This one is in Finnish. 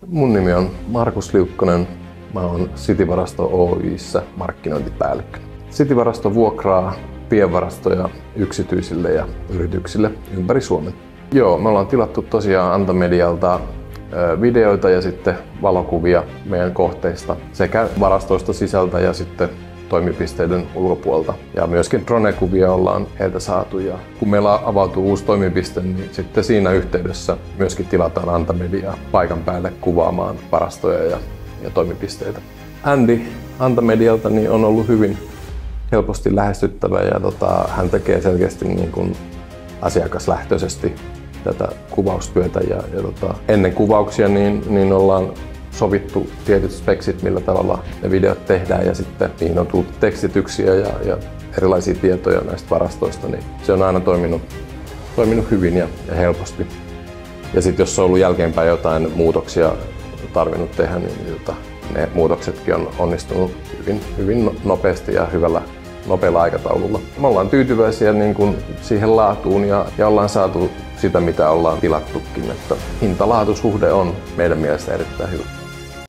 Mun nimi on Markus Liukkonen. Mä oon Cityvarasto Oy:ssä markkinointipäällikkö. Cityvarasto vuokraa pienvarastoja yksityisille ja yrityksille ympäri Suomen. Joo, me ollaan tilattu tosiaan Antamedialta videoita ja sitten valokuvia meidän kohteista sekä varastoista sisältä ja sitten toimipisteiden ulkopuolelta. Ja myöskin drone-kuvia ollaan heiltä saatu. Ja kun meillä avautuu uusi toimipiste, niin sitten siinä yhteydessä myöskin tilataan Antamediaa paikan päälle kuvaamaan varastoja ja toimipisteitä. Andy Antamedialta niin on ollut hyvin helposti lähestyttävä ja hän tekee selkeästi niin kuin asiakaslähtöisesti tätä kuvaustyötä. Ennen kuvauksia niin ollaan sovittu tietyt speksit, millä tavalla ne videot tehdään ja sitten niihin on tullut tekstityksiä ja erilaisia tietoja näistä varastoista, niin se on aina toiminut hyvin ja helposti. Ja sitten jos on ollut jälkeenpäin jotain muutoksia tarvinnut tehdä, niin ne muutoksetkin on onnistunut hyvin nopeasti ja nopealla aikataululla. Me ollaan tyytyväisiä niin kuin siihen laatuun ja ollaan saatu sitä, mitä ollaan tilattukin. Että hinta-laatusuhde on meidän mielestä erittäin hyvä.